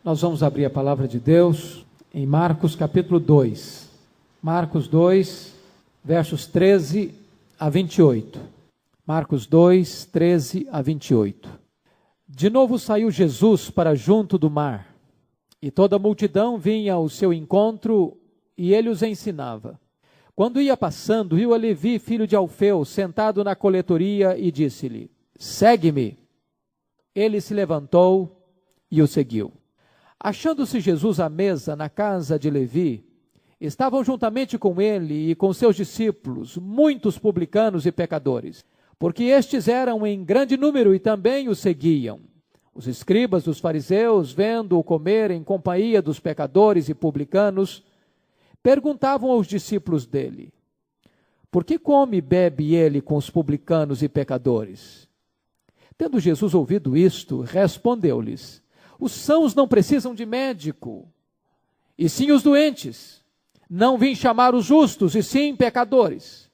Nós vamos abrir a palavra de Deus em Marcos capítulo 2. Marcos 2, versos 13 a 28. Marcos 2, 13 a 28. De novo saiu Jesus para junto do mar, e toda a multidão vinha ao seu encontro, e ele os ensinava. Quando ia passando, viu a Levi, filho de Alfeu, sentado na coletoria, e disse-lhe: segue-me. Ele se levantou e o seguiu. Achando-se Jesus à mesa na casa de Levi, estavam juntamente com ele e com seus discípulos muitos publicanos e pecadores, porque estes eram em grande número e também o seguiam. Os escribas dos fariseus, vendo-o comer em companhia dos pecadores e publicanos, perguntavam aos discípulos dele: por que come e bebe ele com os publicanos e pecadores? Tendo Jesus ouvido isto, respondeu-lhes: os sãos não precisam de médico, e sim os doentes. Não vim chamar os justos, e sim pecadores.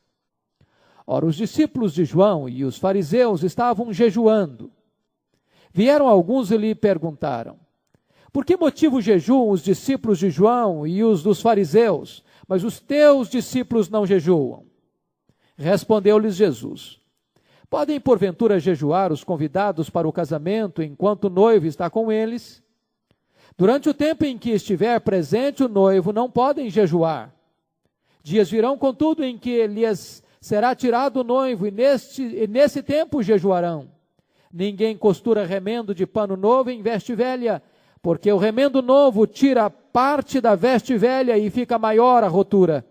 Ora, os discípulos de João e os fariseus estavam jejuando. Vieram alguns e lhe perguntaram: por que motivo jejuam os discípulos de João e os dos fariseus, mas os teus discípulos não jejuam? Respondeu-lhes Jesus: podem porventura jejuar os convidados para o casamento enquanto o noivo está com eles? Durante o tempo em que estiver presente o noivo, não podem jejuar. Dias virão, contudo, em que lhes será tirado o noivo, e nesse tempo jejuarão. Ninguém costura remendo de pano novo em veste velha, porque o remendo novo tira parte da veste velha e fica maior a rotura.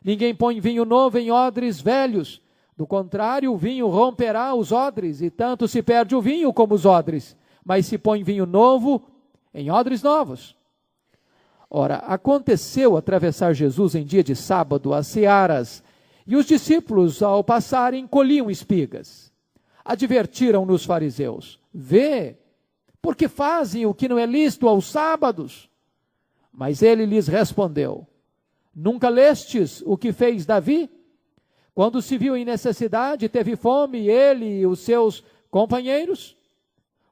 Ninguém põe vinho novo em odres velhos, do contrário, o vinho romperá os odres, e tanto se perde o vinho como os odres, mas se põe vinho novo em odres novos. Ora, aconteceu atravessar Jesus em dia de sábado as searas, e os discípulos, ao passarem, colhiam espigas. Advertiram-no os fariseus: vê, porque fazem o que não é lícito aos sábados? Mas ele lhes respondeu: nunca lestes o que fez Davi? Quando se viu em necessidade, teve fome, ele e os seus companheiros?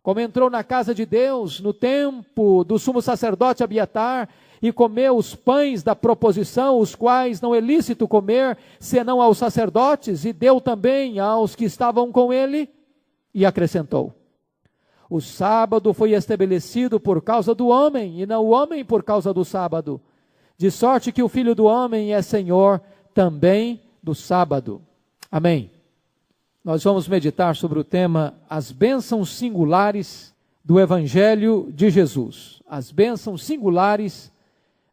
Como entrou na casa de Deus, no tempo do sumo sacerdote Abiatar, e comeu os pães da proposição, os quais não é lícito comer, senão aos sacerdotes, e deu também aos que estavam com ele? E acrescentou: o sábado foi estabelecido por causa do homem, e não o homem por causa do sábado. De sorte que o Filho do Homem é Senhor também do sábado. Amém. Nós vamos meditar sobre o tema as bênçãos singulares do Evangelho de Jesus. As bênçãos singulares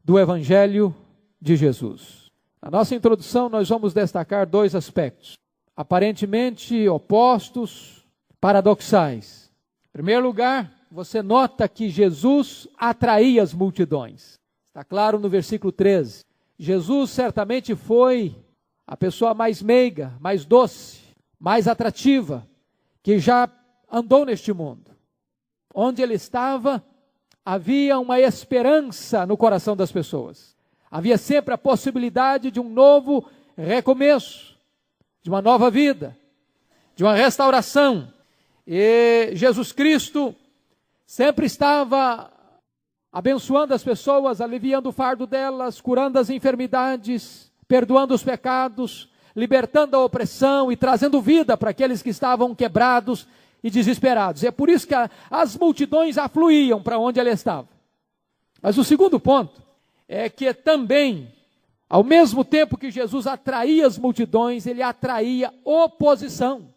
do Evangelho de Jesus. Na nossa introdução, nós vamos destacar dois aspectos, aparentemente opostos, paradoxais. Em primeiro lugar, você nota que Jesus atraía as multidões. Está claro no versículo 13. Jesus certamente foi a pessoa mais meiga, mais doce, mais atrativa, que já andou neste mundo. Onde ele estava, havia uma esperança no coração das pessoas. Havia sempre a possibilidade de um novo recomeço, de uma nova vida, de uma restauração. E Jesus Cristo sempre estava abençoando as pessoas, aliviando o fardo delas, curando as enfermidades, perdoando os pecados, libertando a opressão e trazendo vida para aqueles que estavam quebrados e desesperados. É por isso que as multidões afluíam para onde ele estava. Mas o segundo ponto é que também, ao mesmo tempo que Jesus atraía as multidões, ele atraía oposição.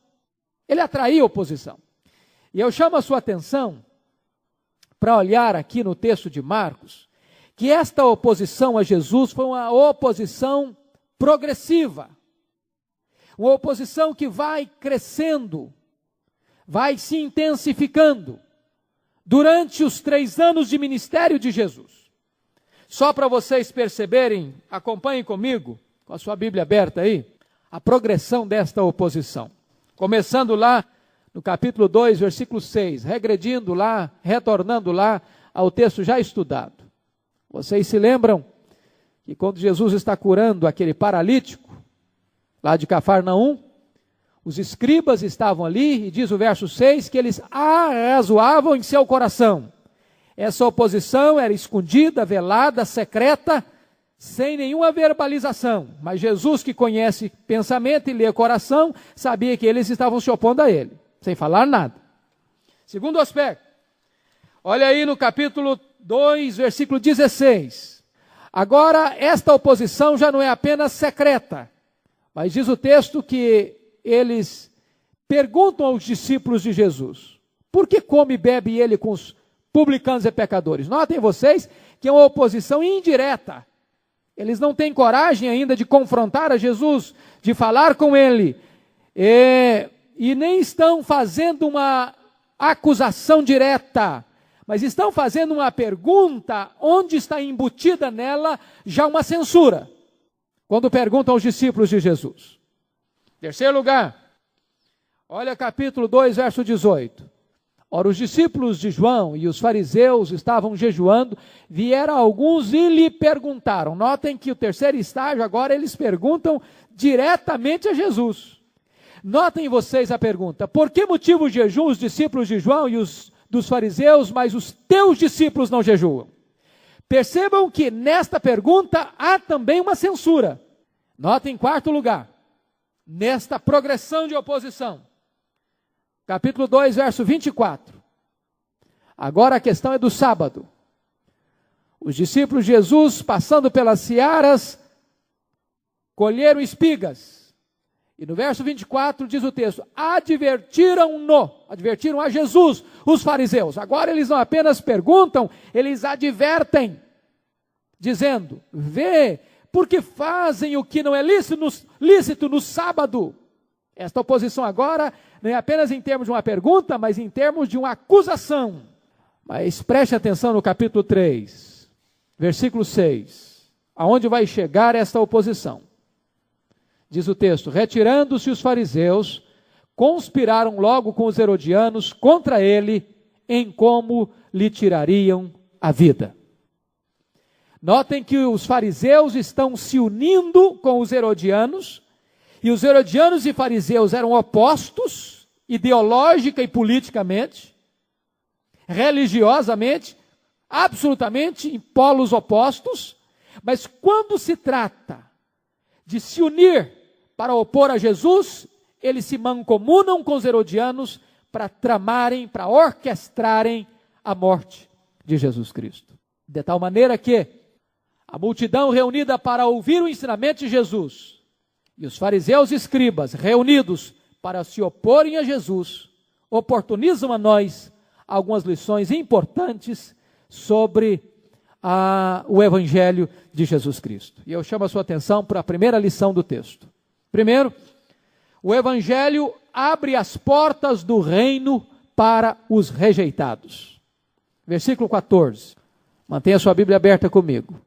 Ele atraía oposição. E eu chamo a sua atenção para olhar aqui no texto de Marcos, que esta oposição a Jesus foi uma oposição progressiva. Uma oposição que vai crescendo, vai se intensificando durante os 3 anos de ministério de Jesus. Só para vocês perceberem, acompanhem comigo, com a sua Bíblia aberta aí, a progressão desta oposição. Começando lá no capítulo 2, versículo 6, regredindo lá, retornando lá ao texto já estudado. Vocês se lembram que quando Jesus está curando aquele paralítico, lá de Cafarnaum, os escribas estavam ali, e diz o verso 6, que eles arrazoavam em seu coração: Essa oposição era escondida, velada, secreta, sem nenhuma verbalização. Mas Jesus, que conhece pensamento e lê coração, sabia que eles estavam se opondo a ele, sem falar nada. Segundo aspecto, olha aí no capítulo 2, versículo 16. Agora, esta oposição já não é apenas secreta, mas diz o texto que eles perguntam aos discípulos de Jesus: por que come e bebe ele com os publicanos e pecadores? Notem vocês que é uma oposição indireta. Eles não têm coragem ainda de confrontar a Jesus, de falar com ele, e nem estão fazendo uma acusação direta, mas estão fazendo uma pergunta onde está embutida nela já uma censura, quando perguntam aos discípulos de Jesus. Terceiro lugar, olha capítulo 2, verso 18. Ora, os discípulos de João e os fariseus estavam jejuando, vieram alguns e lhe perguntaram. Notem que o terceiro estágio agora eles perguntam diretamente a Jesus. Notem vocês a pergunta: por que motivo jejum os discípulos de João e os dos fariseus, mas os teus discípulos não jejuam? Percebam que nesta pergunta há também uma censura. Notem em quarto lugar, nesta progressão de oposição. Capítulo 2, verso 24. Agora a questão é do sábado. Os discípulos de Jesus, passando pelas searas, colheram espigas. E no verso 24 diz o texto: advertiram a Jesus, os fariseus. Agora eles não apenas perguntam, eles advertem, dizendo: vê, porque fazem o que não é lícito no sábado. Esta oposição agora não é apenas em termos de uma pergunta, mas em termos de uma acusação. Mas preste atenção no capítulo 3, versículo 6, aonde vai chegar esta oposição. Diz o texto: retirando-se os fariseus, conspiraram logo com os herodianos contra ele, em como lhe tirariam a vida. Notem que os fariseus estão se unindo com os herodianos, e os herodianos e fariseus eram opostos, ideológica e politicamente, religiosamente, absolutamente em polos opostos, mas quando se trata de se unir para opor a Jesus, eles se mancomunam com os herodianos para tramarem, para orquestrarem a morte de Jesus Cristo. De tal maneira que a multidão reunida para ouvir o ensinamento de Jesus, e os fariseus e escribas reunidos para se oporem a Jesus, oportunizam a nós algumas lições importantes sobre o Evangelho de Jesus Cristo. E eu chamo a sua atenção para a primeira lição do texto. Primeiro, o Evangelho abre as portas do reino para os rejeitados. Versículo 14. Mantenha sua Bíblia aberta comigo.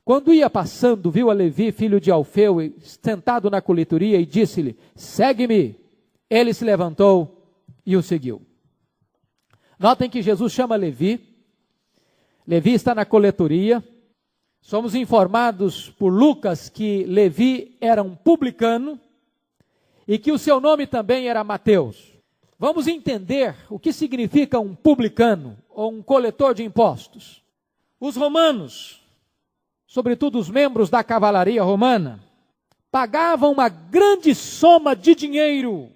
Quando ia passando, viu a Levi, filho de Alfeu, sentado na coletoria, e disse-lhe: segue-me. Ele se levantou e o seguiu. Notem que Jesus chama Levi. Levi está na coletoria. Somos informados por Lucas que Levi era um publicano e que o seu nome também era Mateus. Vamos entender o que significa um publicano ou um coletor de impostos. Os romanos, sobretudo os membros da cavalaria romana, pagavam uma grande soma de dinheiro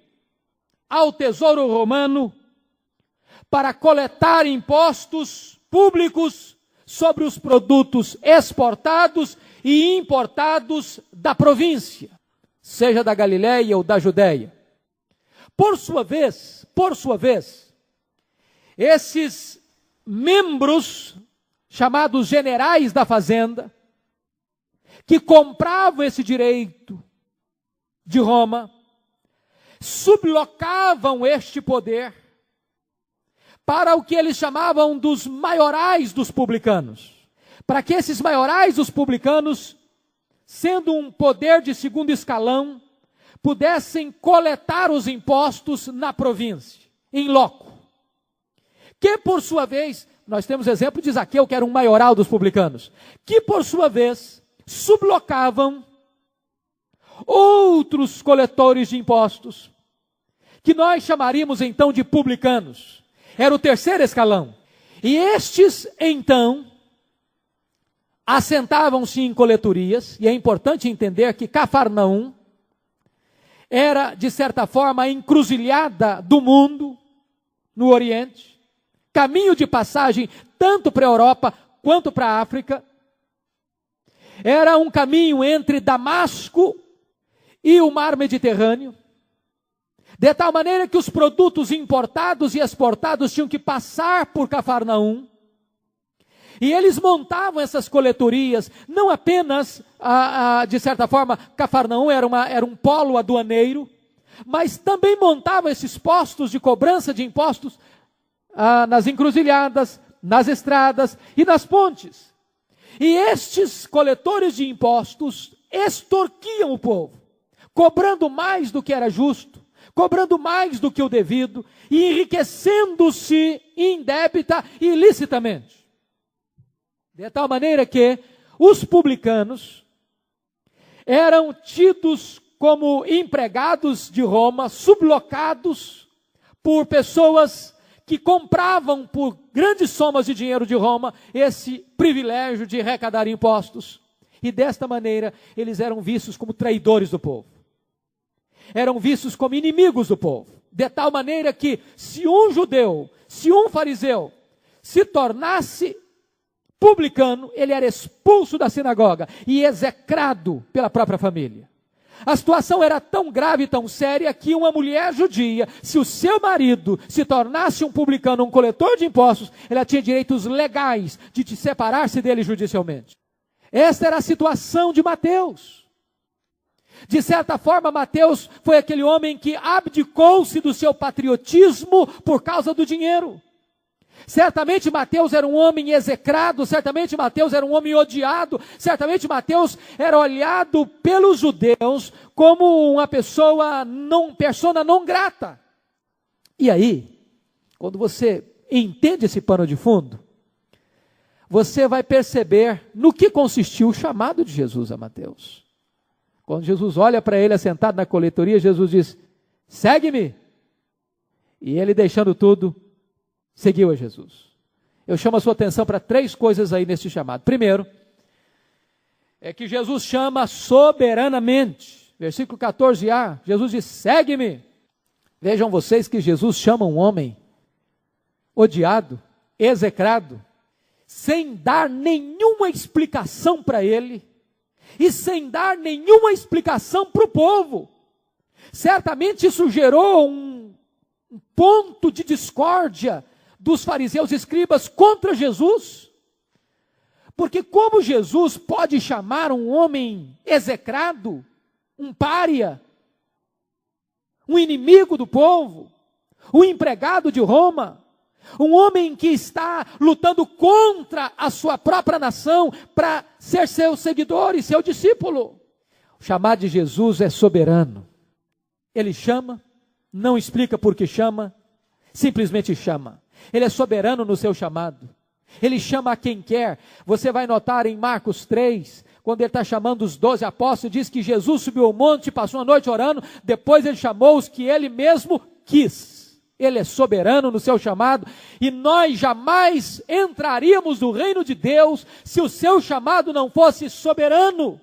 ao tesouro romano para coletar impostos públicos sobre os produtos exportados e importados da província, seja da Galileia ou da Judéia. Por sua vez, esses membros, chamados generais da fazenda, que compravam esse direito de Roma, sublocavam este poder para o que eles chamavam dos maiorais dos publicanos, para que esses maiorais dos publicanos, sendo um poder de segundo escalão, pudessem coletar os impostos na província, em loco. Que por sua vez, nós temos exemplo de Zaqueu, que era um maioral dos publicanos, que por sua vez sublocavam outros coletores de impostos, que nós chamaríamos então de publicanos. Era o terceiro escalão. E estes, então, assentavam-se em coletorias, e é importante entender que Cafarnaum era, de certa forma, a encruzilhada do mundo no Oriente, caminho de passagem tanto para a Europa quanto para a África. Era um caminho entre Damasco e o mar Mediterrâneo, de tal maneira que os produtos importados e exportados tinham que passar por Cafarnaum. E eles montavam essas coletorias, não apenas, de certa forma, Cafarnaum era um polo aduaneiro, mas também montavam esses postos de cobrança de impostos nas encruzilhadas, nas estradas e nas pontes. E estes coletores de impostos extorquiam o povo, cobrando mais do que era justo, cobrando mais do que o devido e enriquecendo-se indébita e ilicitamente. De tal maneira que os publicanos eram tidos como empregados de Roma, sublocados por pessoas que compravam por grandes somas de dinheiro de Roma esse privilégio de arrecadar impostos. E desta maneira eles eram vistos como traidores do povo. Eram vistos como inimigos do povo. De tal maneira que se um judeu, se um fariseu se tornasse publicano, ele era expulso da sinagoga e execrado pela própria família. A situação era tão grave e tão séria que uma mulher judia, se o seu marido se tornasse um publicano, um coletor de impostos, ela tinha direitos legais de separar-se dele judicialmente. Esta era a situação de Mateus. De certa forma, Mateus foi aquele homem que abdicou-se do seu patriotismo por causa do dinheiro. Certamente Mateus era um homem execrado, certamente Mateus era um homem odiado, certamente Mateus era olhado pelos judeus como uma persona não grata. E aí, quando você entende esse pano de fundo, você vai perceber no que consistiu o chamado de Jesus a Mateus. Quando Jesus olha para ele assentado na coletoria, Jesus diz: segue-me. E ele, deixando tudo, seguiu a Jesus. Eu chamo a sua atenção para 3 coisas aí nesse chamado. Primeiro, é que Jesus chama soberanamente. Versículo 14a, Jesus diz: segue-me. Vejam vocês que Jesus chama um homem odiado, execrado, sem dar nenhuma explicação para ele, e sem dar nenhuma explicação para o povo. Certamente isso gerou um ponto de discórdia dos fariseus e escribas contra Jesus, porque como Jesus pode chamar um homem execrado, um pária, um inimigo do povo, um empregado de Roma, um homem que está lutando contra a sua própria nação para ser seu seguidor e seu discípulo? O chamado de Jesus é soberano. Ele chama, não explica por que chama, simplesmente chama. Ele é soberano no seu chamado. Ele chama a quem quer. Você vai notar em Marcos 3, quando ele está chamando os 12 apóstolos, diz que Jesus subiu ao monte, passou a noite orando, depois ele chamou os que ele mesmo quis. Ele é soberano no seu chamado, e nós jamais entraríamos no reino de Deus se o seu chamado não fosse soberano.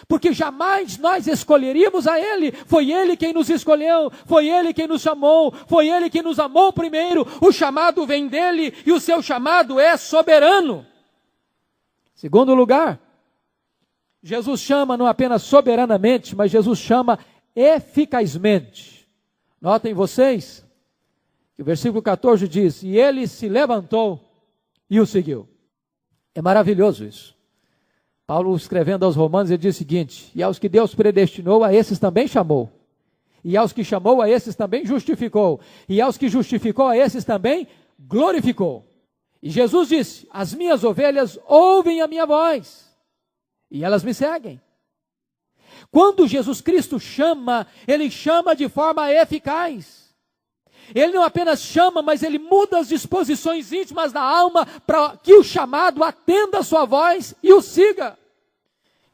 Porque jamais nós escolheríamos a Ele. Foi Ele quem nos escolheu, foi Ele quem nos chamou, foi Ele quem nos amou primeiro. O chamado vem dEle e o seu chamado é soberano. Segundo lugar, Jesus chama não apenas soberanamente, mas Jesus chama eficazmente. Notem vocês que o versículo 14 diz: e ele se levantou e o seguiu. É maravilhoso isso. Paulo, escrevendo aos Romanos, ele diz o seguinte: e aos que Deus predestinou, a esses também chamou. E aos que chamou, a esses também justificou. E aos que justificou, a esses também glorificou. E Jesus disse: as minhas ovelhas ouvem a minha voz, e elas me seguem. Quando Jesus Cristo chama, Ele chama de forma eficaz. Ele não apenas chama, mas Ele muda as disposições íntimas da alma para que o chamado atenda a sua voz e o siga.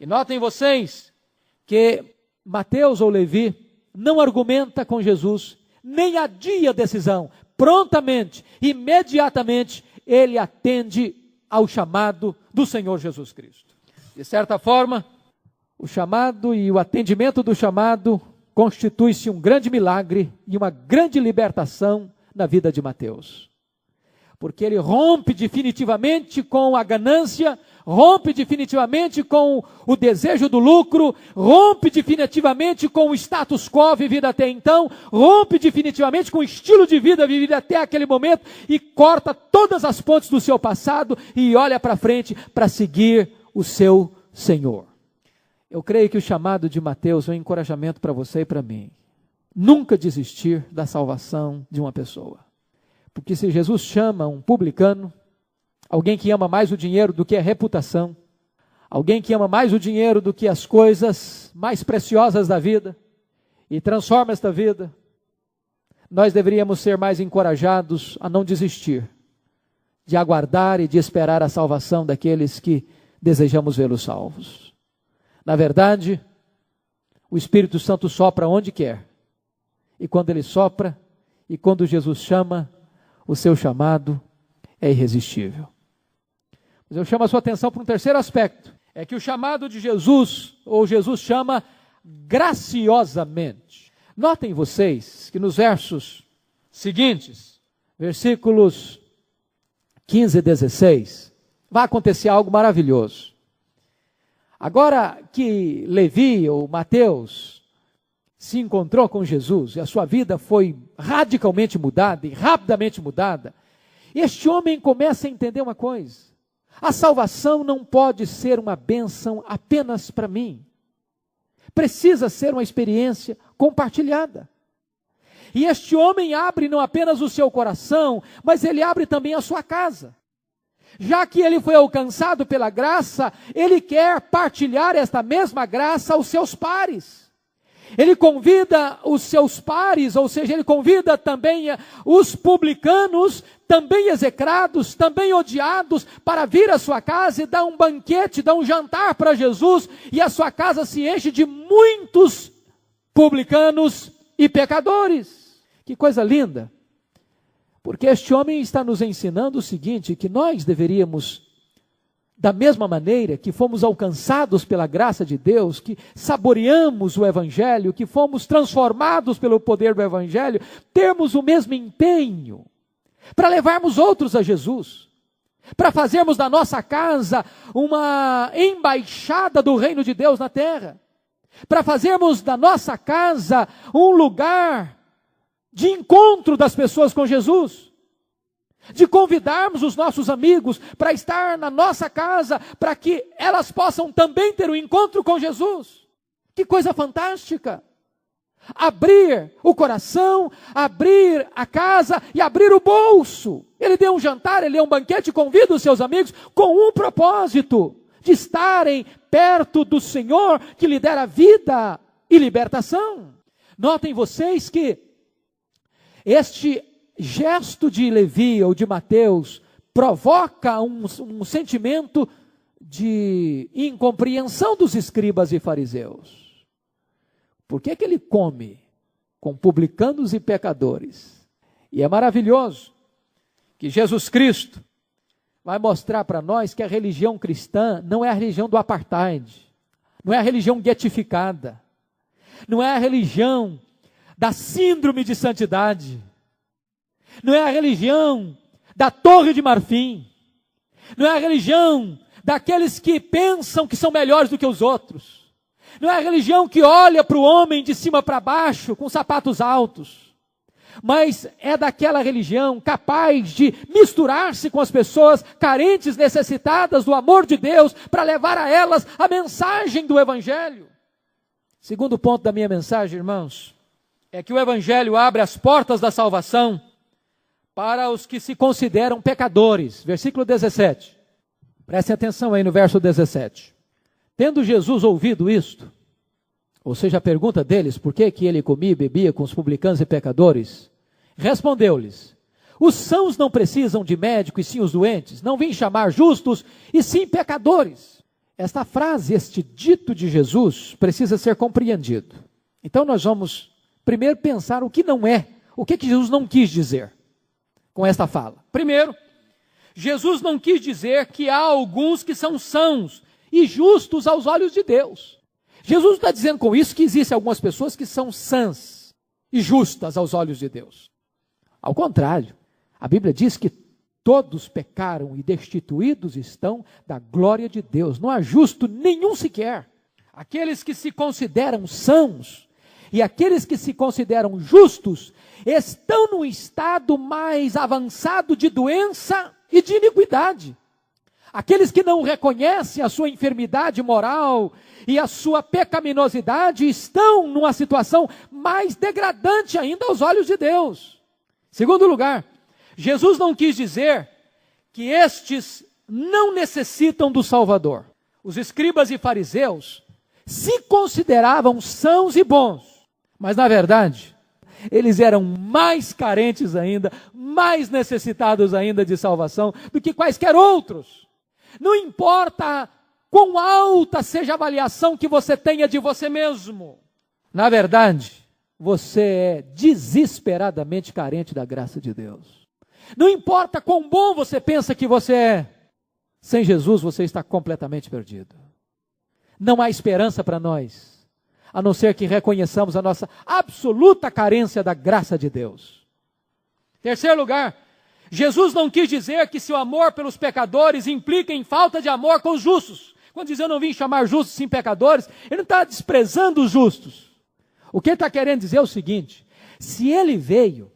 E notem vocês que Mateus ou Levi não argumenta com Jesus, nem adia a decisão. Prontamente, imediatamente, ele atende ao chamado do Senhor Jesus Cristo. De certa forma, o chamado e o atendimento do chamado constitui-se um grande milagre e uma grande libertação na vida de Mateus. Porque ele rompe definitivamente com a ganância, rompe definitivamente com o desejo do lucro, rompe definitivamente com o status quo vivido até então, rompe definitivamente com o estilo de vida vivido até aquele momento e corta todas as pontes do seu passado e olha para frente para seguir o seu Senhor. Eu creio que o chamado de Mateus é um encorajamento para você e para mim. Nunca desistir da salvação de uma pessoa. Porque se Jesus chama um publicano, alguém que ama mais o dinheiro do que a reputação, alguém que ama mais o dinheiro do que as coisas mais preciosas da vida, e transforma esta vida, nós deveríamos ser mais encorajados a não desistir, de aguardar e de esperar a salvação daqueles que desejamos vê-los salvos. Na verdade, o Espírito Santo sopra onde quer, e quando ele sopra, e quando Jesus chama, o seu chamado é irresistível. Mas eu chamo a sua atenção para um terceiro aspecto, é que o chamado de Jesus, ou Jesus chama graciosamente. Notem vocês que nos versos seguintes, versículos 15 e 16, vai acontecer algo maravilhoso. Agora que Levi, ou Mateus, se encontrou com Jesus e a sua vida foi radicalmente mudada e rapidamente mudada, este homem começa a entender uma coisa: a salvação não pode ser uma bênção apenas para mim, precisa ser uma experiência compartilhada. E este homem abre não apenas o seu coração, mas ele abre também a sua casa. Já que ele foi alcançado pela graça, ele quer partilhar esta mesma graça aos seus pares. Ele convida os seus pares, ou seja, ele convida também os publicanos, também execrados, também odiados, para vir à sua casa e dar um banquete, dar um jantar para Jesus, e a sua casa se enche de muitos publicanos e pecadores. Que coisa linda! Porque este homem está nos ensinando o seguinte, que nós deveríamos, da mesma maneira que fomos alcançados pela graça de Deus, que saboreamos o Evangelho, que fomos transformados pelo poder do Evangelho, termos o mesmo empenho para levarmos outros a Jesus, para fazermos da nossa casa uma embaixada do reino de Deus na terra, para fazermos da nossa casa um lugar de encontro das pessoas com Jesus, de convidarmos os nossos amigos para estar na nossa casa, para que elas possam também ter um encontro com Jesus. Que coisa fantástica! Abrir o coração, abrir a casa e abrir o bolso. Ele deu um jantar, ele deu um banquete, convida os seus amigos com um propósito, de estarem perto do Senhor que lhe dera vida e libertação. Notem vocês que este gesto de Levi ou de Mateus provoca um sentimento de incompreensão dos escribas e fariseus. Por que ele come com publicanos e pecadores? E é maravilhoso que Jesus Cristo vai mostrar para nós que a religião cristã não é a religião do apartheid, não é a religião guetificada, não é a religião da síndrome de santidade, não é a religião da torre de marfim, não é a religião daqueles que pensam que são melhores do que os outros, não é a religião que olha para o homem de cima para baixo com sapatos altos, mas é daquela religião capaz de misturar-se com as pessoas carentes, necessitadas do amor de Deus, para levar a elas a mensagem do Evangelho. Segundo ponto da minha mensagem, irmãos, é que o Evangelho abre as portas da salvação para os que se consideram pecadores. Versículo 17. Prestem atenção aí no verso 17. Tendo Jesus ouvido isto, ou seja, a pergunta deles, por que ele comia e bebia com os publicanos e pecadores? Respondeu-lhes: os sãos não precisam de médico, e sim os doentes. Não vim chamar justos, e sim pecadores. Esta frase, este dito de Jesus, precisa ser compreendido. Então nós vamos primeiro pensar o que não é, o que Jesus não quis dizer com esta fala. Primeiro, Jesus não quis dizer que há alguns que são sãos e justos aos olhos de Deus. Jesus está dizendo com isso que existem algumas pessoas que são sãs e justas aos olhos de Deus. Ao contrário, a Bíblia diz que todos pecaram e destituídos estão da glória de Deus. Não há justo nenhum sequer. Aqueles que se consideram sãos e aqueles que se consideram justos estão num estado mais avançado de doença e de iniquidade. Aqueles que não reconhecem a sua enfermidade moral e a sua pecaminosidade estão numa situação mais degradante ainda aos olhos de Deus. Segundo lugar, Jesus não quis dizer que estes não necessitam do Salvador. Os escribas e fariseus se consideravam sãos e bons, mas na verdade, eles eram mais carentes ainda, mais necessitados ainda de salvação do que quaisquer outros. Não importa quão alta seja a avaliação que você tenha de você mesmo. Na verdade, você é desesperadamente carente da graça de Deus. Não importa quão bom você pensa que você é, sem Jesus você está completamente perdido. Não há esperança para nós, a não ser que reconheçamos a nossa absoluta carência da graça de Deus. Terceiro lugar, Jesus não quis dizer que seu amor pelos pecadores implica em falta de amor com os justos. Quando diz eu não vim chamar justos sim pecadores, ele não está desprezando os justos. O que ele está querendo dizer é o seguinte: se ele veio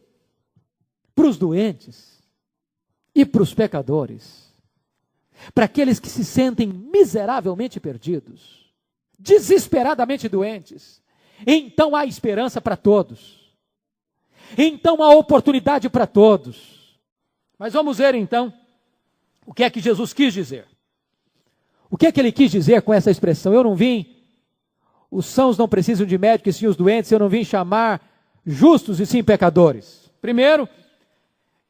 para os doentes e para os pecadores, para aqueles que se sentem miseravelmente perdidos, desesperadamente doentes, então há esperança para todos. Então há oportunidade para todos. Mas vamos ver então o que é que Jesus quis dizer. O que é que ele quis dizer com essa expressão? Eu não vim, os sãos não precisam de médico e sim os doentes, eu não vim chamar justos e sim pecadores. Primeiro,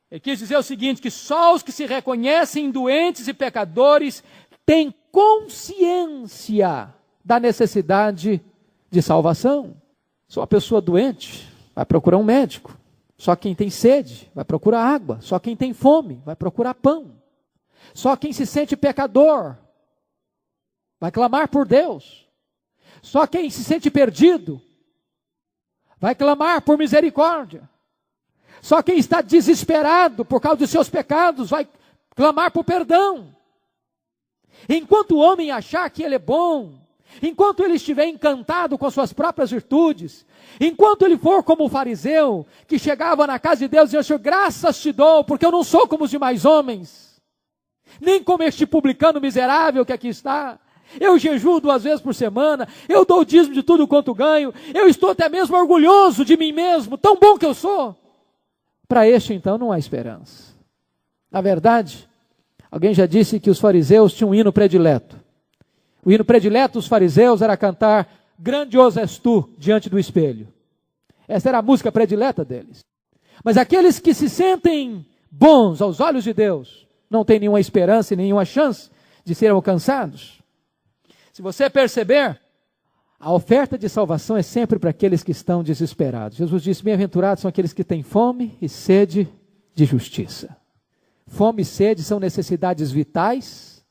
ele quis dizer o seguinte, que só os que se reconhecem doentes e pecadores têm consciência da necessidade de salvação. Só a pessoa doente vai procurar um médico. Só quem tem sede vai procurar água. Só quem tem fome vai procurar pão. Só quem se sente pecador vai clamar por Deus. Só quem se sente perdido vai clamar por misericórdia. Só quem está desesperado por causa dos seus pecados vai clamar por perdão. Enquanto o homem achar que ele é bom, enquanto ele estiver encantado com as suas próprias virtudes, enquanto ele for como o fariseu, que chegava na casa de Deus e dizia, Senhor, graças te dou, porque eu não sou como os demais homens, nem como este publicano miserável que aqui está, eu jejuo 2 vezes por semana, eu dou o dízimo de tudo quanto ganho, eu estou até mesmo orgulhoso de mim mesmo, tão bom que eu sou. Para este então não há esperança. Na verdade, alguém já disse que os fariseus tinham um hino predileto. O hino predileto dos fariseus era cantar grandioso és tu diante do espelho. Essa era a música predileta deles. Mas aqueles que se sentem bons aos olhos de Deus, não têm nenhuma esperança e nenhuma chance de serem alcançados. Se você perceber, a oferta de salvação é sempre para aqueles que estão desesperados. Jesus disse, bem-aventurados são aqueles que têm fome e sede de justiça. Fome e sede são necessidades vitais,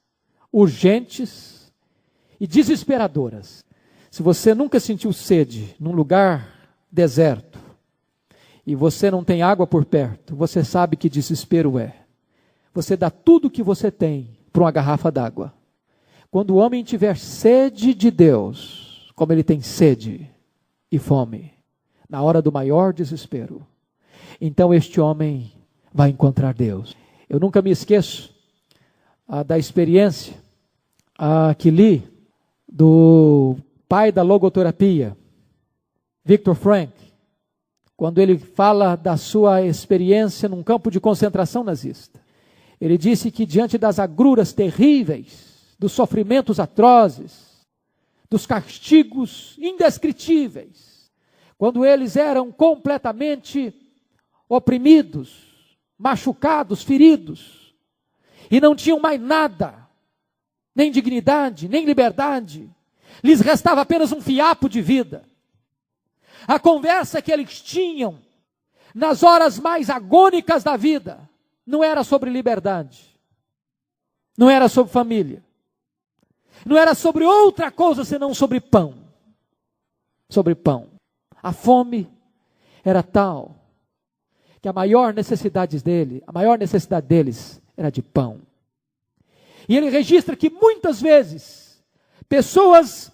urgentes e desesperadoras. Se você nunca sentiu sede num lugar deserto e você não tem água por perto, você sabe que desespero é. Você dá tudo o que você tem para uma garrafa d'água. Quando o homem tiver sede de Deus, como ele tem sede e fome, na hora do maior desespero, então este homem vai encontrar Deus. Eu nunca me esqueço da experiência que li do pai da logoterapia, Viktor Frankl, quando ele fala da sua experiência num campo de concentração nazista. Ele disse que diante das agruras terríveis, dos sofrimentos atrozes, dos castigos indescritíveis, quando eles eram completamente oprimidos, machucados, feridos, e não tinham mais nada, nem dignidade, nem liberdade, lhes restava apenas um fiapo de vida. A conversa que eles tinham, nas horas mais agônicas da vida, não era sobre liberdade, não era sobre família, não era sobre outra coisa senão sobre pão. Sobre pão. A fome era tal que a maior necessidade deles era de pão. E ele registra que muitas vezes pessoas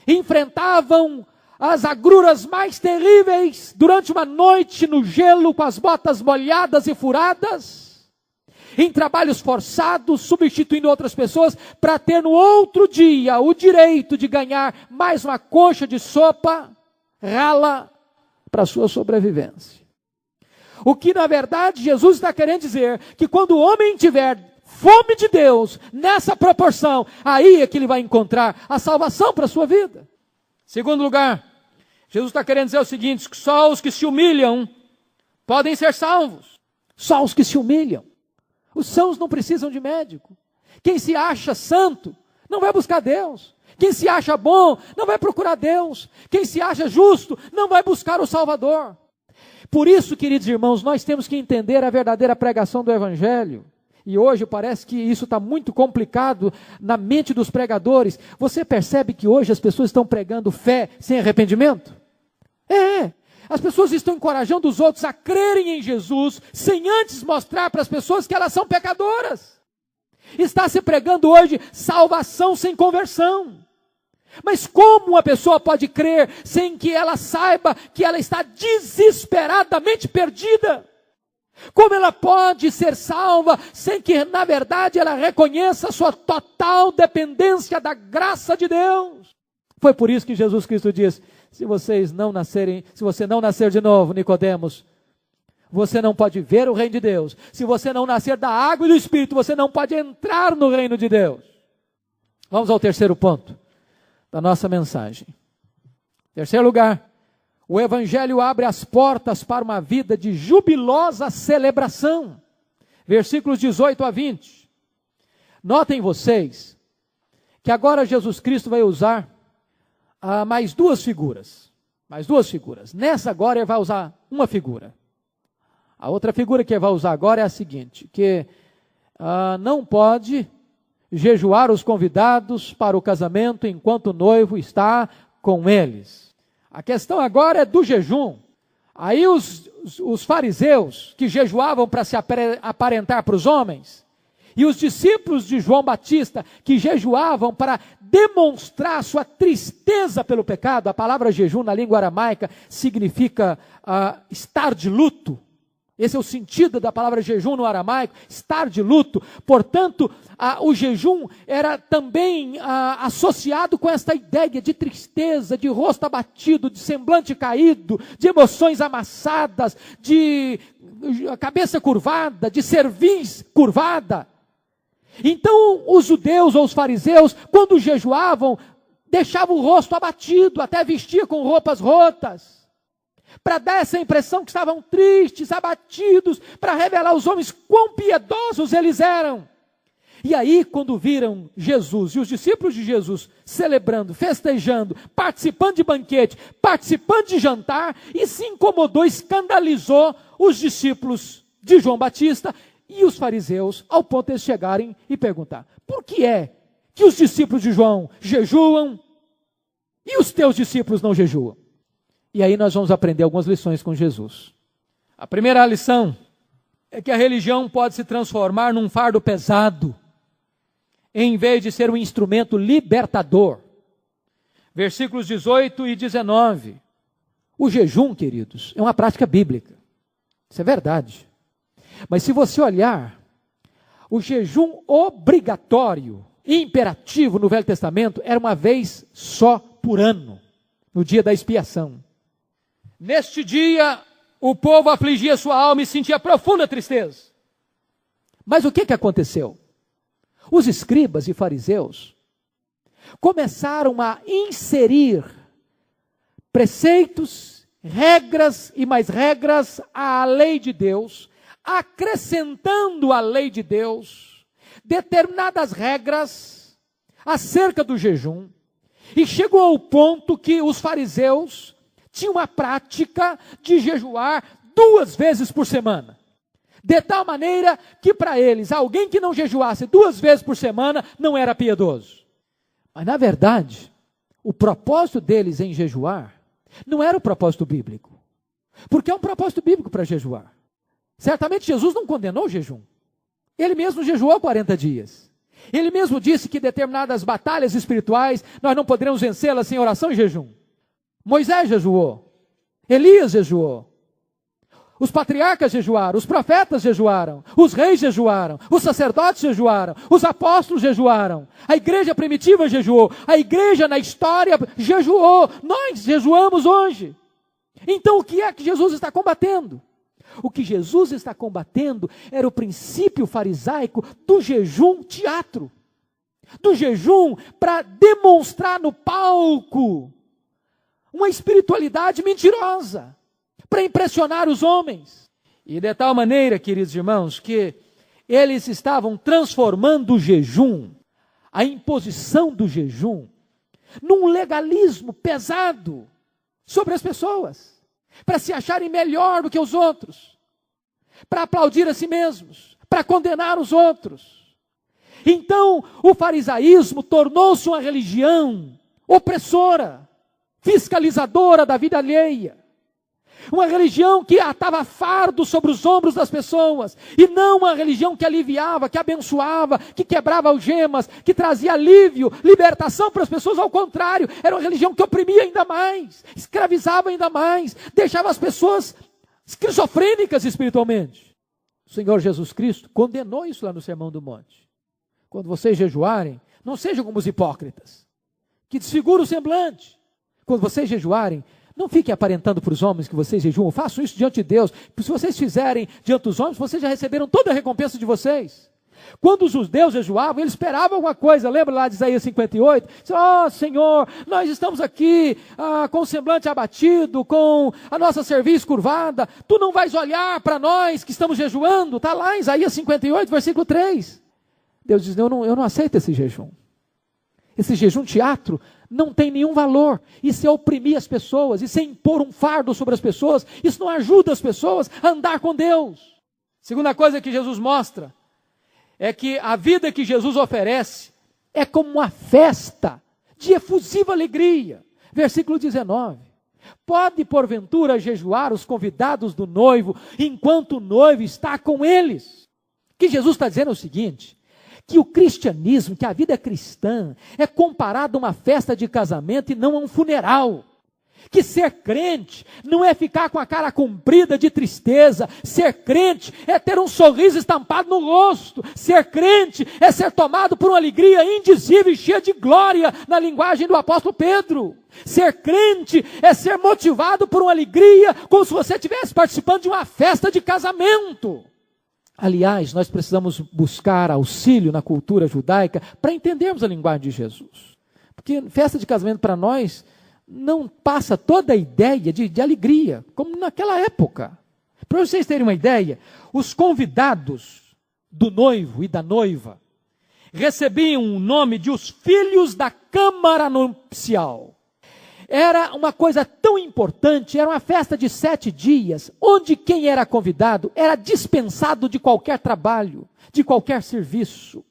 enfrentavam as agruras mais terríveis durante uma noite no gelo, com as botas molhadas e furadas, em trabalhos forçados, substituindo outras pessoas, para ter no outro dia o direito de ganhar mais uma coxa de sopa rala para a sua sobrevivência. O que na verdade Jesus está querendo dizer, que quando o homem tiver fome de Deus, nessa proporção, aí é que ele vai encontrar a salvação para a sua vida. Segundo lugar, Jesus está querendo dizer o seguinte, que só os que se humilham podem ser salvos. Só os que se humilham. Os sãos não precisam de médico. Quem se acha santo não vai buscar Deus. Quem se acha bom não vai procurar Deus. Quem se acha justo não vai buscar o Salvador. Por isso, queridos irmãos, nós temos que entender a verdadeira pregação do Evangelho. E hoje parece que isso está muito complicado na mente dos pregadores. Você percebe que hoje as pessoas estão pregando fé sem arrependimento? As pessoas estão encorajando os outros a crerem em Jesus, sem antes mostrar para as pessoas que elas são pecadoras. Está se pregando hoje salvação sem conversão. Mas como uma pessoa pode crer sem que ela saiba que ela está desesperadamente perdida? Como ela pode ser salva sem que, na verdade, ela reconheça a sua total dependência da graça de Deus? Foi por isso que Jesus Cristo diz, se você não nascer de novo, Nicodemos, você não pode ver o reino de Deus. Se você não nascer da água e do Espírito, você não pode entrar no reino de Deus. Vamos ao terceiro ponto da nossa mensagem. Terceiro lugar, o Evangelho abre as portas para uma vida de jubilosa celebração. Versículos 18 a 20. Notem vocês que agora Jesus Cristo vai usar mais duas figuras. Nessa agora ele vai usar uma figura. A outra figura que ele vai usar agora é a seguinte, que não pode jejuar os convidados para o casamento enquanto o noivo está com eles. A questão agora é do jejum. Aí os fariseus que jejuavam para se aparentar para os homens, e os discípulos de João Batista que jejuavam para demonstrar sua tristeza pelo pecado. A palavra jejum na língua aramaica significa estar de luto. Esse é o sentido da palavra jejum no aramaico, estar de luto. Portanto, o jejum era também associado com esta ideia de tristeza, de rosto abatido, de semblante caído, de emoções amassadas, de cabeça curvada, de cerviz curvada. Então, os judeus ou os fariseus, quando jejuavam, deixavam o rosto abatido, até vestia com roupas rotas, para dar essa impressão que estavam tristes, abatidos, para revelar aos homens quão piedosos eles eram. E aí, quando viram Jesus e os discípulos de Jesus celebrando, festejando, participando de banquete, participando de jantar, e se incomodou, escandalizou os discípulos de João Batista e os fariseus, ao ponto de eles chegarem e perguntar, por que é que os discípulos de João jejuam e os teus discípulos não jejuam? E aí nós vamos aprender algumas lições com Jesus. A primeira lição é que a religião pode se transformar num fardo pesado, em vez de ser um instrumento libertador. Versículos 18 e 19. O jejum, queridos, é uma prática bíblica. Isso é verdade. Mas se você olhar, o jejum obrigatório e imperativo no Velho Testamento era uma vez só por ano, no dia da expiação. Neste dia, o povo afligia sua alma e sentia profunda tristeza. Mas o que aconteceu? Os escribas e fariseus começaram a inserir preceitos, regras e mais regras à lei de Deus, acrescentando à lei de Deus determinadas regras acerca do jejum. E chegou ao ponto que os fariseus tinham a prática de jejuar 2 vezes por semana. De tal maneira que para eles, alguém que não jejuasse 2 vezes por semana não era piedoso. Mas na verdade, o propósito deles em jejuar não era o propósito bíblico. Porque é um propósito bíblico para jejuar. Certamente Jesus não condenou o jejum. Ele mesmo jejuou 40 dias. Ele mesmo disse que determinadas batalhas espirituais nós não poderemos vencê-las sem oração e jejum. Moisés jejuou. Elias jejuou. Os patriarcas jejuaram, os profetas jejuaram, os reis jejuaram, os sacerdotes jejuaram, os apóstolos jejuaram, a igreja primitiva jejuou, a igreja na história jejuou, nós jejuamos hoje. Então o que é que Jesus está combatendo? O que Jesus está combatendo era o princípio farisaico do jejum teatro, do jejum para demonstrar no palco uma espiritualidade mentirosa, para impressionar os homens. E de tal maneira, queridos irmãos, que eles estavam transformando o jejum, a imposição do jejum, num legalismo pesado sobre as pessoas, para se acharem melhor do que os outros, para aplaudir a si mesmos, para condenar os outros. Então, o farisaísmo tornou-se uma religião opressora, fiscalizadora da vida alheia. Uma religião que atava fardo sobre os ombros das pessoas, e não uma religião que aliviava, que abençoava, que quebrava algemas, que trazia alívio, libertação para as pessoas. Ao contrário, era uma religião que oprimia ainda mais, escravizava ainda mais, deixava as pessoas esquizofrênicas espiritualmente. O Senhor Jesus Cristo condenou isso lá no Sermão do Monte. Quando vocês jejuarem, não sejam como os hipócritas, que desfiguram o semblante. Quando vocês jejuarem, não fiquem aparentando para os homens que vocês jejuam, façam isso diante de Deus, porque se vocês fizerem diante dos homens, vocês já receberam toda a recompensa de vocês. Quando os judeus jejuavam, eles esperavam alguma coisa, lembra lá de Isaías 58? Ó Senhor, nós estamos aqui com o semblante abatido, com a nossa cerviz curvada, tu não vais olhar para nós que estamos jejuando, está lá em Isaías 58, versículo 3. Deus diz, eu não aceito esse jejum. Esse jejum teatro não tem nenhum valor. Isso é oprimir as pessoas, isso é impor um fardo sobre as pessoas, isso não ajuda as pessoas a andar com Deus. Segunda coisa que Jesus mostra é que a vida que Jesus oferece é como uma festa de efusiva alegria. Versículo 19. Pode porventura jejuar os convidados do noivo enquanto o noivo está com eles? O que Jesus está dizendo é o seguinte: que o cristianismo, que a vida cristã é comparada a uma festa de casamento e não a um funeral. Que ser crente não é ficar com a cara comprida de tristeza. Ser crente é ter um sorriso estampado no rosto. Ser crente é ser tomado por uma alegria indizível e cheia de glória, na linguagem do apóstolo Pedro. Ser crente é ser motivado por uma alegria, como se você estivesse participando de uma festa de casamento. Aliás, nós precisamos buscar auxílio na cultura judaica para entendermos a linguagem de Jesus. Porque festa de casamento para nós não passa toda a ideia de alegria, como naquela época. Para vocês terem uma ideia, os convidados do noivo e da noiva recebiam o nome de os filhos da câmara nupcial. Era uma coisa tão importante, era uma festa de 7 dias, onde quem era convidado era dispensado de qualquer trabalho, de qualquer serviço.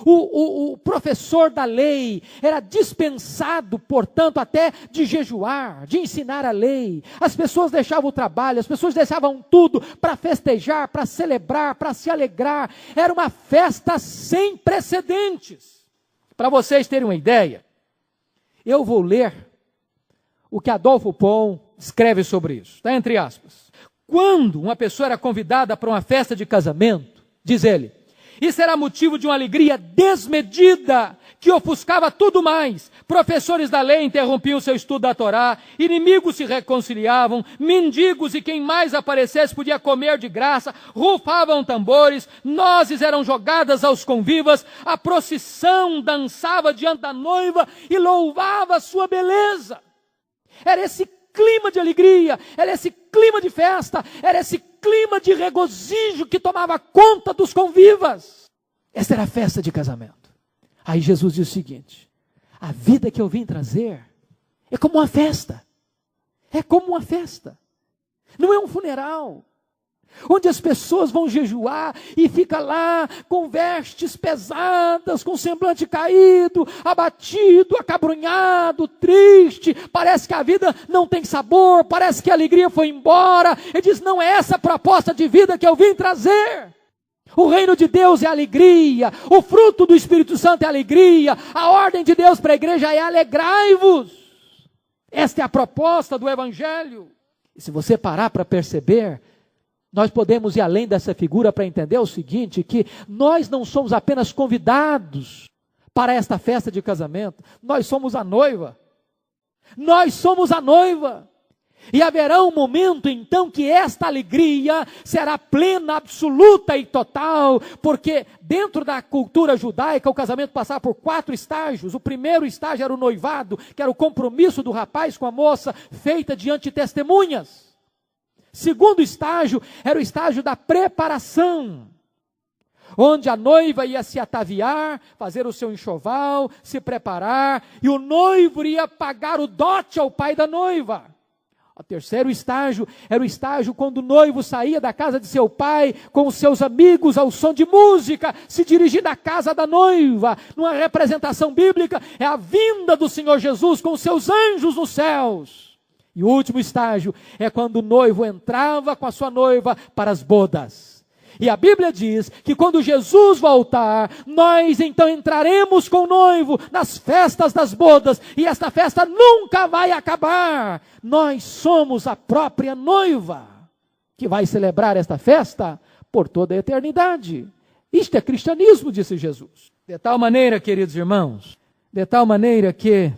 O professor da lei era dispensado, portanto, até de jejuar, de ensinar a lei. As pessoas deixavam o trabalho, as pessoas deixavam tudo para festejar, para celebrar, para se alegrar. Era uma festa sem precedentes. Para vocês terem uma ideia, eu vou ler o que Adolfo Pon escreve sobre isso. Está entre aspas. Quando uma pessoa era convidada para uma festa de casamento, diz ele, isso era motivo de uma alegria desmedida, que ofuscava tudo mais. Professores da lei interrompiam seu estudo da Torá, inimigos se reconciliavam, mendigos e quem mais aparecesse podia comer de graça, rufavam tambores, nozes eram jogadas aos convivas, a procissão dançava diante da noiva e louvava a sua beleza. Era esse clima de alegria, era esse clima de festa, era esse clima de regozijo que tomava conta dos convivas. Essa era a festa de casamento. Aí Jesus diz o seguinte, a vida que eu vim trazer é como uma festa. É como uma festa. Não é um funeral. onde as pessoas vão jejuar e fica lá com vestes pesadas, com semblante caído, abatido, acabrunhado, triste, parece que a vida não tem sabor, parece que a alegria foi embora. Ele diz: não é essa a proposta de vida que eu vim trazer. O reino de Deus é alegria, o fruto do Espírito Santo é alegria, a ordem de Deus para a igreja é alegrai-vos. Esta é a proposta do Evangelho. E se você parar para perceber, nós podemos ir além dessa figura para entender o seguinte, que nós não somos apenas convidados para esta festa de casamento, nós somos a noiva. Nós somos a noiva. E haverá um momento então que esta alegria será plena, absoluta e total, porque dentro da cultura judaica o casamento passava por 4 estágios. O primeiro estágio era o noivado, que era o compromisso do rapaz com a moça, feita diante de testemunhas. Segundo estágio era o estágio da preparação, onde a noiva ia se ataviar, fazer o seu enxoval, se preparar, e o noivo ia pagar o dote ao pai da noiva. O terceiro estágio era o estágio quando o noivo saía da casa de seu pai com os seus amigos ao som de música, se dirigindo à casa da noiva. Numa representação bíblica, é a vinda do Senhor Jesus com os seus anjos nos céus. E o último estágio é quando o noivo entrava com a sua noiva para as bodas. E a Bíblia diz que quando Jesus voltar, nós então entraremos com o noivo nas festas das bodas, e esta festa nunca vai acabar. Nós somos a própria noiva, que vai celebrar esta festa por toda a eternidade. Isto é cristianismo, disse Jesus. De tal maneira, queridos irmãos, de tal maneira que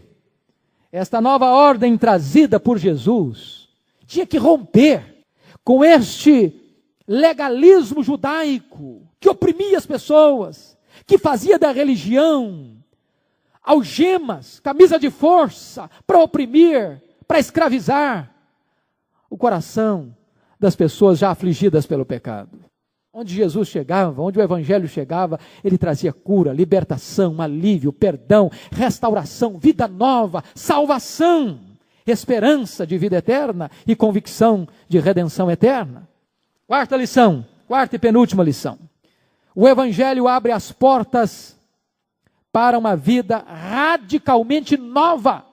esta nova ordem trazida por Jesus tinha que romper com este legalismo judaico, que oprimia as pessoas, que fazia da religião algemas, camisa de força, para oprimir, para escravizar o coração das pessoas já afligidas pelo pecado. Onde Jesus chegava, onde o Evangelho chegava, ele trazia cura, libertação, alívio, perdão, restauração, vida nova, salvação, esperança de vida eterna e convicção de redenção eterna. Quarta lição, quarta e penúltima lição. O Evangelho abre as portas para uma vida radicalmente nova.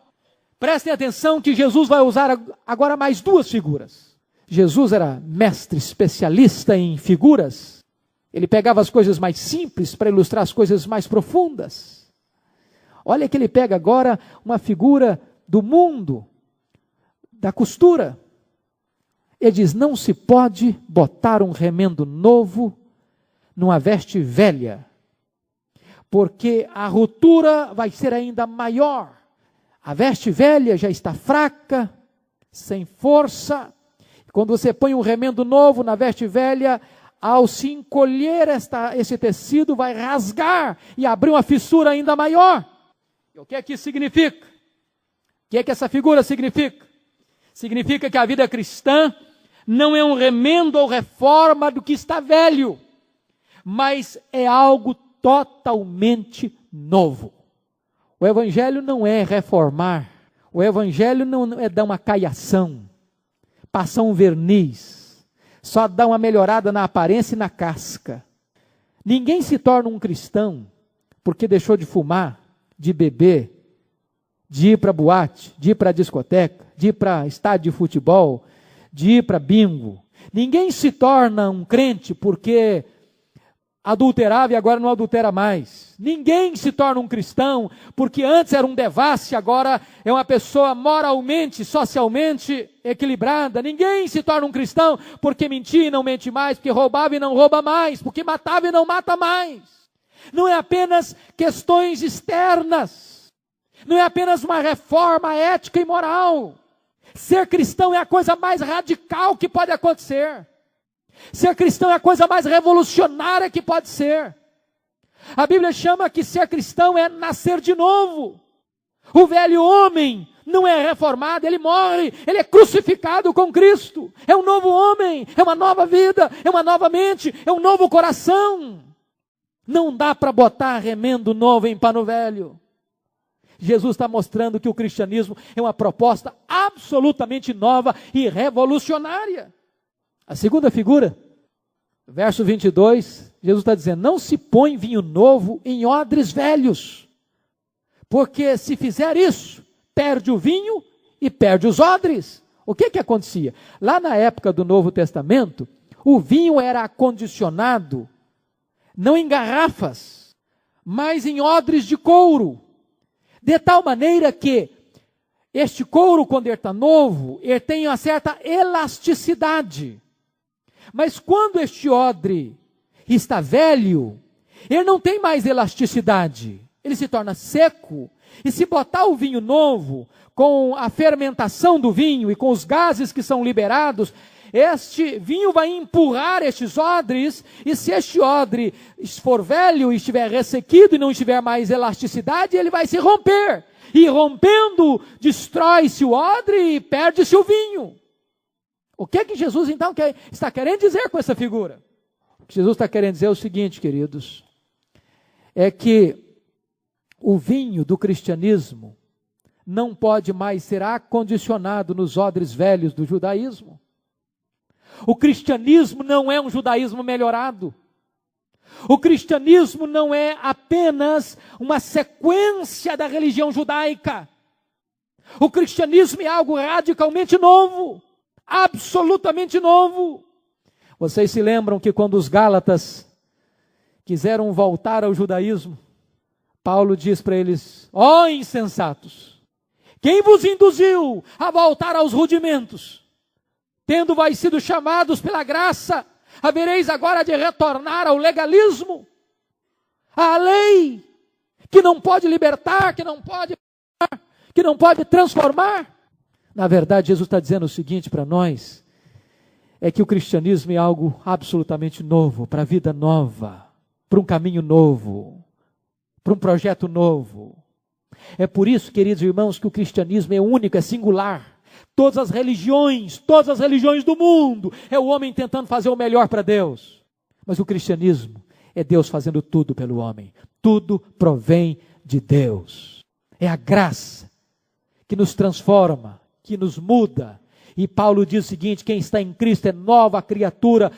Prestem atenção que Jesus vai usar agora mais 2 figuras. Jesus era mestre, especialista em figuras. Ele pegava as coisas mais simples para ilustrar as coisas mais profundas. Olha que ele pega agora uma figura do mundo, da costura. Ele diz: não se pode botar um remendo novo numa veste velha, porque a ruptura vai ser ainda maior. A veste velha já está fraca, sem força. Quando você põe um remendo novo na veste velha, ao se encolher esse tecido, vai rasgar e abrir uma fissura ainda maior. E o que é que isso significa? O que é que essa figura significa? Significa que a vida cristã não é um remendo ou reforma do que está velho, mas é algo totalmente novo. O Evangelho não é reformar, o Evangelho não é dar uma caiação, passar um verniz, só dar uma melhorada na aparência e na casca. Ninguém se torna um cristão porque deixou de fumar, de beber, de ir para boate, de ir para discoteca, de ir para estádio de futebol, de ir para bingo. Ninguém se torna um crente porque adulterava e agora não adultera mais. Ninguém se torna um cristão porque antes era um devasse, agora é uma pessoa moralmente, socialmente equilibrada. Ninguém se torna um cristão porque mentia e não mente mais, porque roubava e não rouba mais, porque matava e não mata mais. Não é apenas questões externas, não é apenas uma reforma ética e moral. Ser cristão é a coisa mais radical que pode acontecer. Ser cristão é a coisa mais revolucionária que pode ser. A Bíblia chama que ser cristão é nascer de novo. O velho homem não é reformado, ele morre, ele é crucificado com Cristo. É um novo homem, é uma nova vida, é uma nova mente, é um novo coração. Não dá para botar remendo novo em pano velho. Jesus está mostrando que o cristianismo é uma proposta absolutamente nova e revolucionária. A segunda figura Verso 22, Jesus está dizendo: não se põe vinho novo em odres velhos, porque se fizer isso, perde o vinho e perde os odres. O que acontecia? Lá na época do Novo Testamento, o vinho era acondicionado, não em garrafas, mas em odres de couro, de tal maneira que este couro, quando ele está novo, ele tem uma certa elasticidade. Mas quando este odre está velho, ele não tem mais elasticidade, ele se torna seco. E se botar o vinho novo, com a fermentação do vinho e com os gases que são liberados, este vinho vai empurrar estes odres, e se este odre for velho e estiver ressequido e não tiver mais elasticidade, ele vai se romper. E rompendo, destrói-se o odre e perde-se o vinho. O que Jesus então está querendo dizer com essa figura? O que Jesus está querendo dizer é o seguinte, queridos, é que o vinho do cristianismo não pode mais ser acondicionado nos odres velhos do judaísmo. O cristianismo não é um judaísmo melhorado. O cristianismo não é apenas uma sequência da religião judaica. O cristianismo é algo radicalmente novo, absolutamente novo. Vocês se lembram que quando os gálatas quiseram voltar ao judaísmo, Paulo diz para eles: ó insensatos, quem vos induziu a voltar aos rudimentos? Tendo vós sido chamados pela graça, havereis agora de retornar ao legalismo, à lei, que não pode libertar, que não pode transformar. Na verdade, Jesus está dizendo o seguinte para nós, é que o cristianismo é algo absolutamente novo, para a vida nova, para um caminho novo, para um projeto novo. É por isso, queridos irmãos, que o cristianismo é único, é singular. Todas as religiões do mundo, é o homem tentando fazer o melhor para Deus. Mas o cristianismo é Deus fazendo tudo pelo homem. Tudo provém de Deus. É a graça que nos transforma, que nos muda. E Paulo diz o seguinte: quem está em Cristo é nova criatura.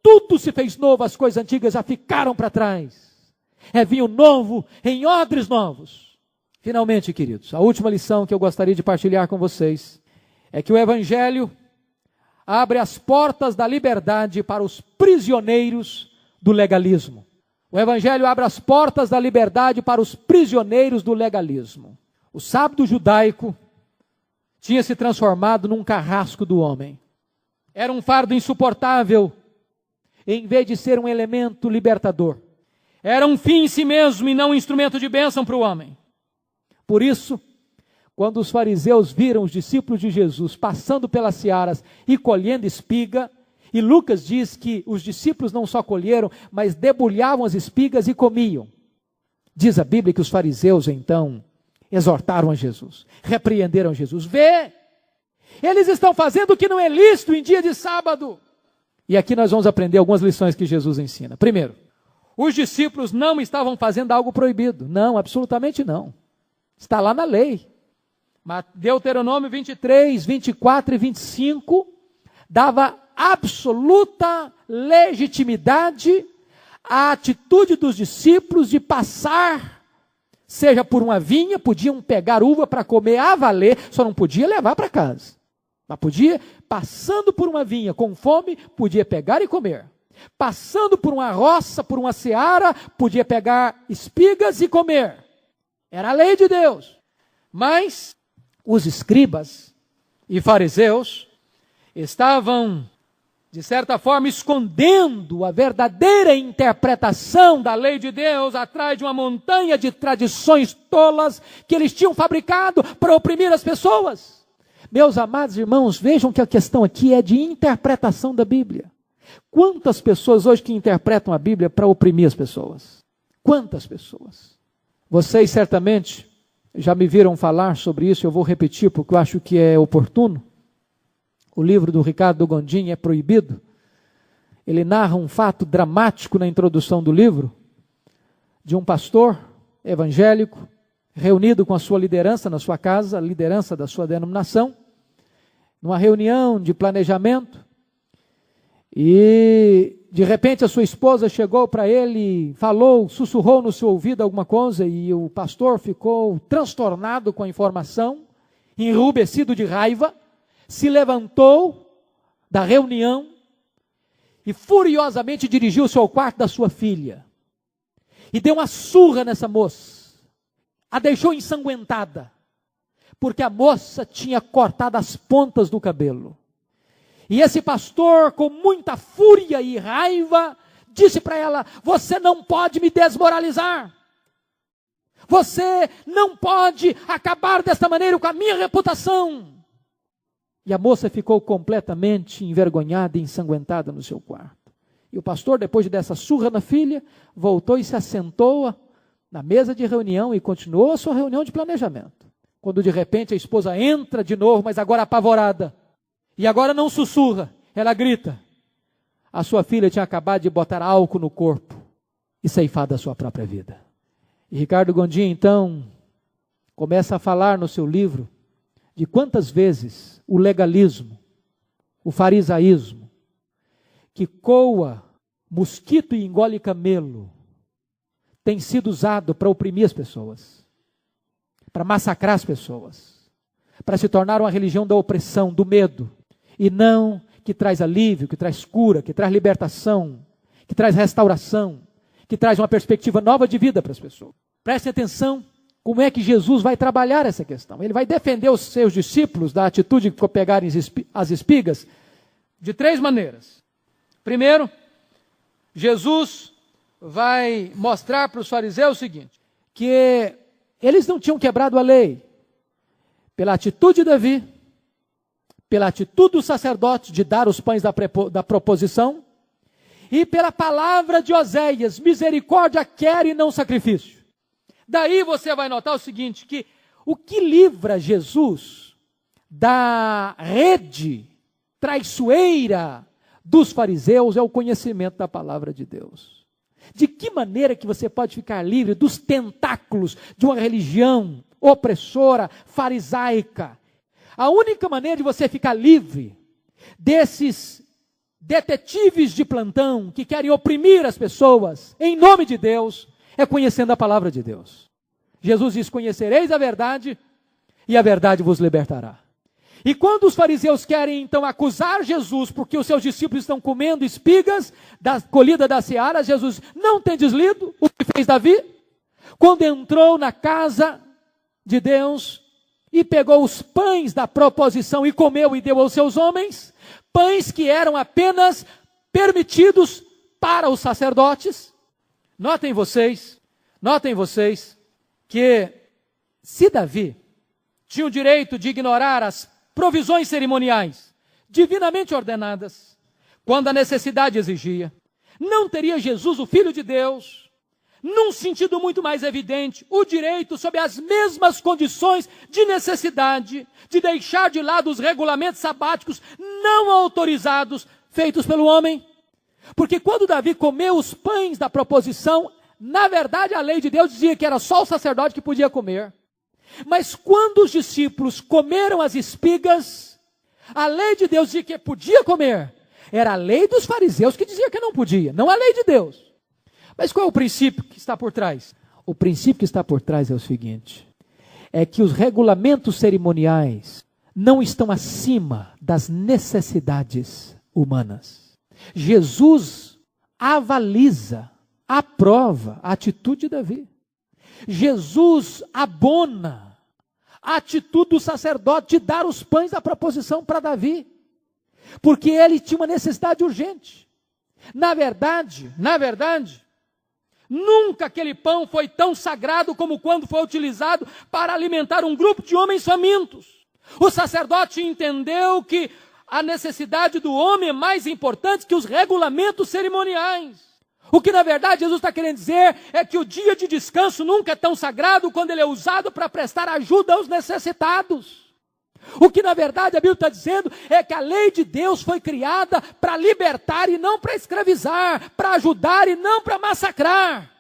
Tudo se fez novo, as coisas antigas já ficaram para trás. É vinho novo em odres novos. Finalmente, queridos, a última lição que eu gostaria de partilhar com vocês é que o Evangelho abre as portas da liberdade para os prisioneiros do legalismo. O Evangelho abre as portas da liberdade para os prisioneiros do legalismo. O sábado judaico tinha se transformado num carrasco do homem. Era um fardo insuportável, em vez de ser um elemento libertador. Era um fim em si mesmo e não um instrumento de bênção para o homem. Por isso, quando os fariseus viram os discípulos de Jesus passando pelas searas e colhendo espiga, e Lucas diz que os discípulos não só colheram, mas debulhavam as espigas e comiam. Diz a Bíblia que os fariseus então exortaram a Jesus, repreenderam Jesus. Vê, eles estão fazendo o que não é lícito em dia de sábado. E aqui nós vamos aprender algumas lições que Jesus ensina. Primeiro, os discípulos não estavam fazendo algo proibido. Não, absolutamente não. Está lá na lei. Deuteronômio 23, 24 e 25 dava absoluta legitimidade à atitude dos discípulos de passar, seja por uma vinha, podiam pegar uva para comer a valer, só não podia levar para casa. Mas podia, passando por uma vinha com fome, podia pegar e comer. Passando por uma roça, por uma seara, podia pegar espigas e comer. Era a lei de Deus. Mas os escribas e fariseus estavam, de certa forma, escondendo a verdadeira interpretação da lei de Deus atrás de uma montanha de tradições tolas que eles tinham fabricado para oprimir as pessoas. Meus amados irmãos, vejam que a questão aqui é de interpretação da Bíblia. Quantas pessoas hoje que interpretam a Bíblia para oprimir as pessoas? Quantas pessoas? Vocês certamente já me viram falar sobre isso, eu vou repetir porque eu acho que é oportuno. O livro do Ricardo Gondim é proibido. Ele narra um fato dramático na introdução do livro, de um pastor evangélico, reunido com a sua liderança na sua casa, a liderança da sua denominação, numa reunião de planejamento, e de repente a sua esposa chegou para ele, falou, sussurrou no seu ouvido alguma coisa, e o pastor ficou transtornado com a informação, enrubescido de raiva, se levantou da reunião e furiosamente dirigiu-se ao quarto da sua filha e deu uma surra nessa moça, a deixou ensanguentada, porque a moça tinha cortado as pontas do cabelo. E esse pastor, com muita fúria e raiva, disse para ela: você não pode me desmoralizar. Você não pode acabar desta maneira com a minha reputação. E a moça ficou completamente envergonhada e ensanguentada no seu quarto. E o pastor, depois dessa surra na filha, voltou e se assentou na mesa de reunião e continuou a sua reunião de planejamento. Quando de repente a esposa entra de novo, mas agora apavorada. E agora não sussurra, ela grita. A sua filha tinha acabado de botar álcool no corpo e ceifar da sua própria vida. E Ricardo Gondim, então, começa a falar no seu livro de quantas vezes o legalismo, o farisaísmo, que coa mosquito e engole camelo, tem sido usado para oprimir as pessoas, para massacrar as pessoas, para se tornar uma religião da opressão, do medo, e não que traz alívio, que traz cura, que traz libertação, que traz restauração, que traz uma perspectiva nova de vida para as pessoas. Prestem atenção como é que Jesus vai trabalhar essa questão. Ele vai defender os seus discípulos da atitude de pegarem as espigas de 3 maneiras. Primeiro, Jesus vai mostrar para os fariseus o seguinte, que eles não tinham quebrado a lei pela atitude de Davi, pela atitude do sacerdote de dar os pães da proposição, e pela palavra de Oséias: misericórdia quero e não sacrifício. Daí você vai notar o seguinte, que o que livra Jesus da rede traiçoeira dos fariseus é o conhecimento da palavra de Deus. De que maneira que você pode ficar livre dos tentáculos de uma religião opressora, farisaica? A única maneira de você ficar livre desses detetives de plantão que querem oprimir as pessoas, em nome de Deus, é conhecendo a palavra de Deus. Jesus diz: conhecereis a verdade e a verdade vos libertará. E quando os fariseus querem então acusar Jesus porque os seus discípulos estão comendo espigas da colhida da seara, Jesus: não tendes lido o que fez Davi? Quando entrou na casa de Deus e pegou os pães da proposição e comeu e deu aos seus homens, pães que eram apenas permitidos para os sacerdotes. Notem vocês que se Davi tinha o direito de ignorar as provisões cerimoniais divinamente ordenadas, quando a necessidade exigia, não teria Jesus, o Filho de Deus, num sentido muito mais evidente, o direito, sob as mesmas condições de necessidade, de deixar de lado os regulamentos sabáticos não autorizados, feitos pelo homem. Porque quando Davi comeu os pães da proposição, na verdade a lei de Deus dizia que era só o sacerdote que podia comer. Mas quando os discípulos comeram as espigas, a lei de Deus dizia que podia comer. Era a lei dos fariseus que dizia que não podia, não a lei de Deus. Mas qual é o princípio que está por trás? O princípio que está por trás é o seguinte: é que os regulamentos cerimoniais não estão acima das necessidades humanas. Jesus avaliza, aprova a atitude de Davi. Jesus abona a atitude do sacerdote de dar os pães da proposição para Davi, porque ele tinha uma necessidade urgente. Na verdade, nunca aquele pão foi tão sagrado como quando foi utilizado para alimentar um grupo de homens famintos. O sacerdote entendeu que a necessidade do homem é mais importante que os regulamentos cerimoniais. O que na verdade Jesus está querendo dizer é que o dia de descanso nunca é tão sagrado quando ele é usado para prestar ajuda aos necessitados. O que na verdade a Bíblia está dizendo é que a lei de Deus foi criada para libertar e não para escravizar, para ajudar e não para massacrar.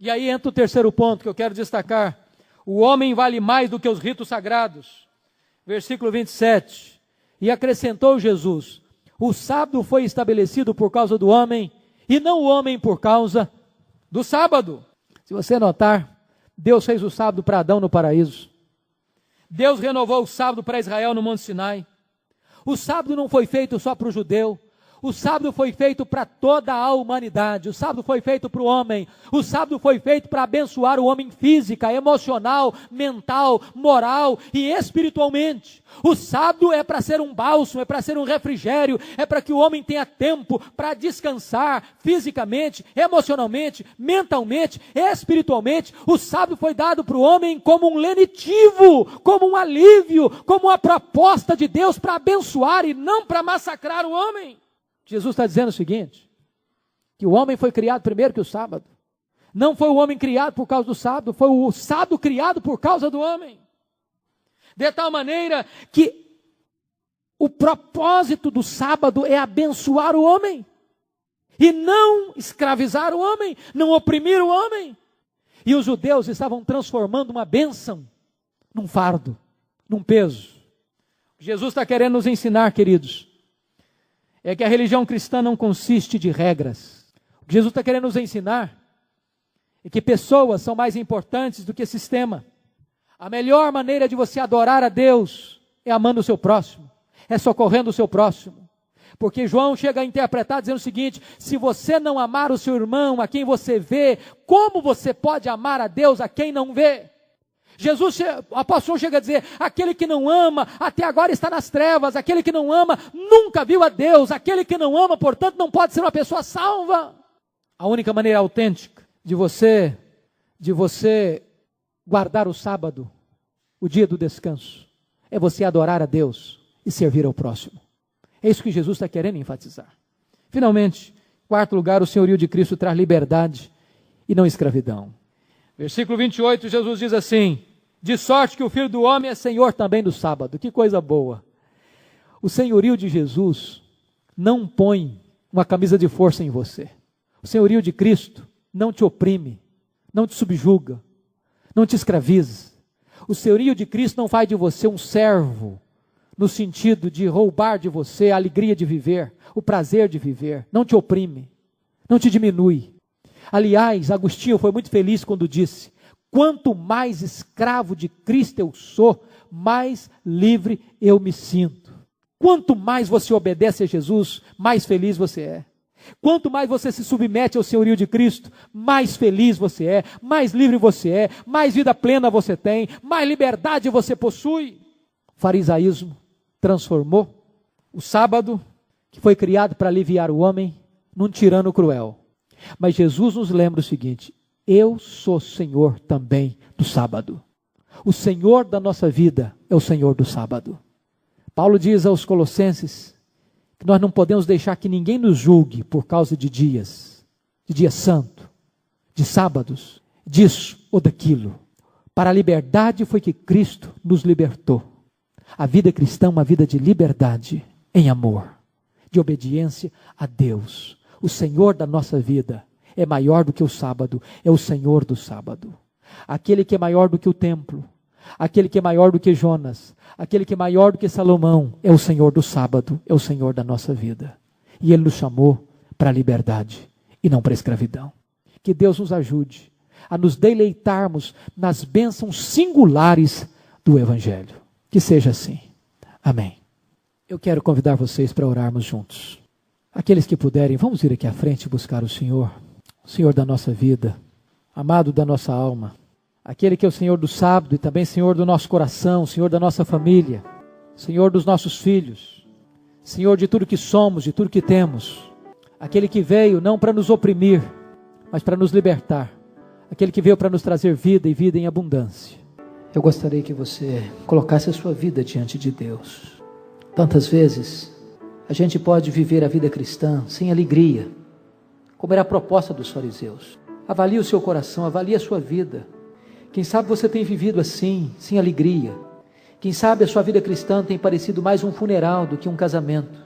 E aí entra o terceiro ponto que eu quero destacar: o homem vale mais do que os ritos sagrados. Versículo 27, e acrescentou Jesus: O sábado foi estabelecido por causa do homem, e não o homem por causa do sábado. Se você notar, Deus fez o sábado para Adão no paraíso. Deus renovou o sábado para Israel no Monte Sinai. O sábado não foi feito só para o judeu. O sábado foi feito para toda a humanidade. O sábado foi feito para o homem. O sábado foi feito para abençoar o homem física, emocional, mental, moral e espiritualmente. O sábado é para ser um bálsamo, é para ser um refrigério, é para que o homem tenha tempo para descansar fisicamente, emocionalmente, mentalmente, espiritualmente. O sábado foi dado para o homem como um lenitivo, como um alívio, como uma proposta de Deus para abençoar e não para massacrar o homem. Jesus está dizendo o seguinte, que o homem foi criado primeiro que o sábado. Não foi o homem criado por causa do sábado, foi o sábado criado por causa do homem. De tal maneira que o propósito do sábado é abençoar o homem. E não escravizar o homem, não oprimir o homem. E os judeus estavam transformando uma bênção num fardo, num peso. Jesus está querendo nos ensinar, queridos, é que a religião cristã não consiste de regras. O que Jesus está querendo nos ensinar é que pessoas são mais importantes do que sistema. A melhor maneira de você adorar a Deus é amando o seu próximo, é socorrendo o seu próximo. Porque João chega a interpretar dizendo o seguinte, se você não amar o seu irmão, a quem você vê, como você pode amar a Deus a quem não vê? O apóstolo chega a dizer, aquele que não ama, até agora está nas trevas, aquele que não ama, nunca viu a Deus, aquele que não ama, portanto, não pode ser uma pessoa salva. A única maneira autêntica de você guardar o sábado, o dia do descanso, é você adorar a Deus e servir ao próximo. É isso que Jesus está querendo enfatizar. Finalmente, em quarto lugar, o senhorio de Cristo traz liberdade e não escravidão. Versículo 28, Jesus diz assim, de sorte que o Filho do Homem é Senhor também do sábado. Que coisa boa. O senhorio de Jesus não põe uma camisa de força em você. O senhorio de Cristo não te oprime, não te subjuga, não te escraviza. O senhorio de Cristo não faz de você um servo, no sentido de roubar de você a alegria de viver, o prazer de viver. Não te oprime, não te diminui. Aliás, Agostinho foi muito feliz quando disse, quanto mais escravo de Cristo eu sou, mais livre eu me sinto. Quanto mais você obedece a Jesus, mais feliz você é. Quanto mais você se submete ao senhorio de Cristo, mais feliz você é, mais livre você é, mais vida plena você tem, mais liberdade você possui. O farisaísmo transformou o sábado, que foi criado para aliviar o homem, num tirano cruel. Mas Jesus nos lembra o seguinte, eu sou Senhor também do sábado. O Senhor da nossa vida é o Senhor do sábado. Paulo diz aos Colossenses que nós não podemos deixar que ninguém nos julgue por causa de dia santo, de sábados, disso ou daquilo. Para a liberdade foi que Cristo nos libertou. A vida cristã é uma vida de liberdade em amor, de obediência a Deus. O Senhor da nossa vida é maior do que o sábado, é o Senhor do sábado. Aquele que é maior do que o templo, aquele que é maior do que Jonas, aquele que é maior do que Salomão, é o Senhor do sábado, é o Senhor da nossa vida. E Ele nos chamou para a liberdade e não para a escravidão. Que Deus nos ajude a nos deleitarmos nas bênçãos singulares do Evangelho. Que seja assim. Amém. Eu quero convidar vocês para orarmos juntos. Aqueles que puderem, vamos vir aqui à frente buscar o Senhor da nossa vida, amado da nossa alma, aquele que é o Senhor do sábado e também Senhor do nosso coração, Senhor da nossa família, Senhor dos nossos filhos, Senhor de tudo que somos, de tudo que temos, aquele que veio não para nos oprimir, mas para nos libertar, aquele que veio para nos trazer vida e vida em abundância. Eu gostaria que você colocasse a sua vida diante de Deus. Tantas vezes a gente pode viver a vida cristã sem alegria, como era a proposta dos fariseus. Avalie o seu coração, avalie a sua vida. Quem sabe você tem vivido assim, sem alegria. Quem sabe a sua vida cristã tem parecido mais um funeral do que um casamento.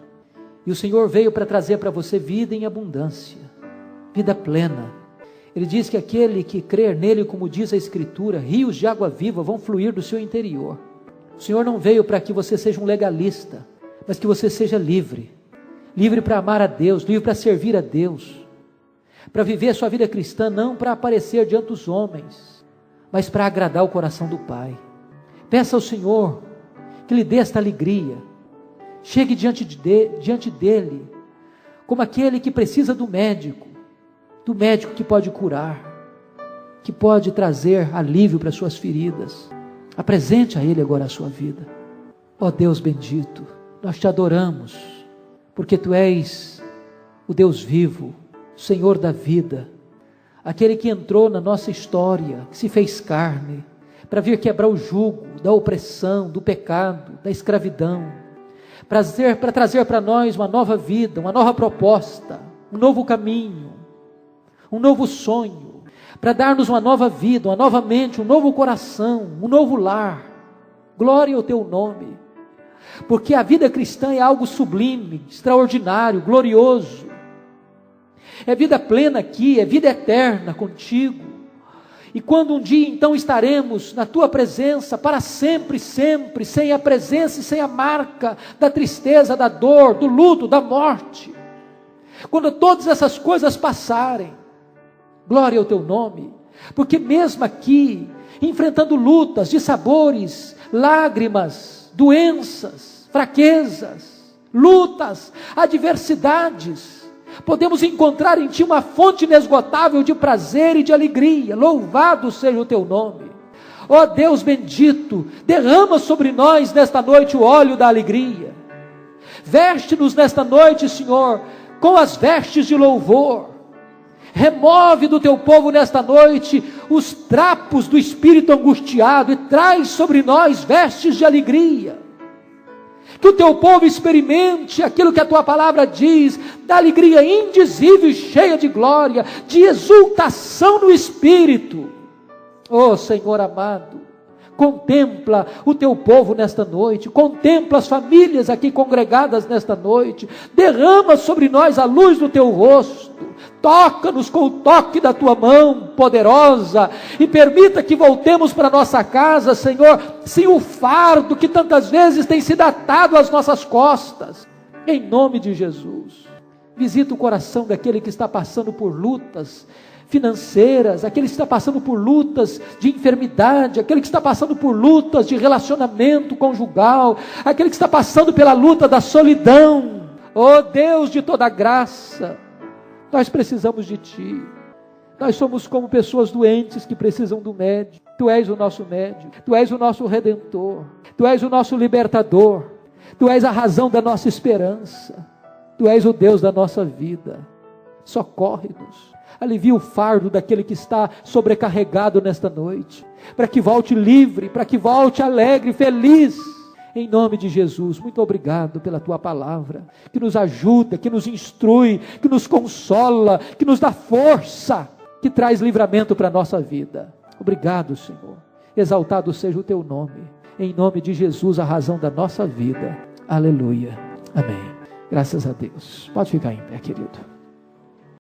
E o Senhor veio para trazer para você vida em abundância, vida plena. Ele diz que aquele que crer nele, como diz a Escritura, rios de água viva vão fluir do seu interior. O Senhor não veio para que você seja um legalista, mas que você seja livre. livre para amar a Deus, livre para servir a Deus, para viver a sua vida cristã, não para aparecer diante dos homens, mas para agradar o coração do Pai. Peça ao Senhor que lhe dê esta alegria. Chegue diante dele, como aquele que precisa do médico que pode curar, que pode trazer alívio para suas feridas. Apresente a Ele agora a sua vida. Ó Deus bendito, nós te adoramos, porque Tu és o Deus vivo, Senhor da vida, aquele que entrou na nossa história, que se fez carne, para vir quebrar o jugo da opressão, do pecado, da escravidão, para trazer para nós uma nova vida, uma nova proposta, um novo caminho, um novo sonho, para dar-nos uma nova vida, uma nova mente, um novo coração, um novo lar. Glória ao Teu nome, porque a vida cristã é algo sublime, extraordinário, glorioso, é vida plena aqui, é vida eterna contigo. E quando um dia então estaremos na Tua presença para sempre, sempre, sem a presença e sem a marca da tristeza, da dor, do luto, da morte, quando todas essas coisas passarem, glória ao Teu nome, porque mesmo aqui, enfrentando lutas, dissabores, lágrimas, doenças, fraquezas, lutas, adversidades, podemos encontrar em Ti uma fonte inesgotável de prazer e de alegria. Louvado seja o Teu nome. Ó Deus bendito, derrama sobre nós nesta noite o óleo da alegria. Veste-nos nesta noite, Senhor, com as vestes de louvor. Remove do Teu povo nesta noite os trapos do espírito angustiado e traz sobre nós vestes de alegria. Que o Teu povo experimente aquilo que a Tua palavra diz, da alegria indizível e cheia de glória, de exultação no Espírito. Oh Senhor amado, contempla o Teu povo nesta noite, contempla as famílias aqui congregadas nesta noite, derrama sobre nós a luz do Teu rosto, toca-nos com o toque da Tua mão poderosa, e permita que voltemos para nossa casa, Senhor, sem o fardo que tantas vezes tem sido atado às nossas costas, em nome de Jesus. Visita o coração daquele que está passando por lutas financeiras, aquele que está passando por lutas de enfermidade, aquele que está passando por lutas de relacionamento conjugal, aquele que está passando pela luta da solidão. Oh Deus de toda graça, nós precisamos de Ti. Nós somos como pessoas doentes que precisam do médico. Tu és o nosso médico, Tu és o nosso redentor, Tu és o nosso libertador, Tu és a razão da nossa esperança, Tu és o Deus da nossa vida. Socorre-nos, alivia o fardo daquele que está sobrecarregado nesta noite, para que volte livre, para que volte alegre, feliz, em nome de Jesus. Muito obrigado pela Tua palavra, que nos ajuda, que nos instrui, que nos consola, que nos dá força, que traz livramento para a nossa vida. Obrigado, Senhor, exaltado seja o Teu nome, em nome de Jesus, a razão da nossa vida. Aleluia, amém. Graças a Deus. Pode ficar em pé, querido.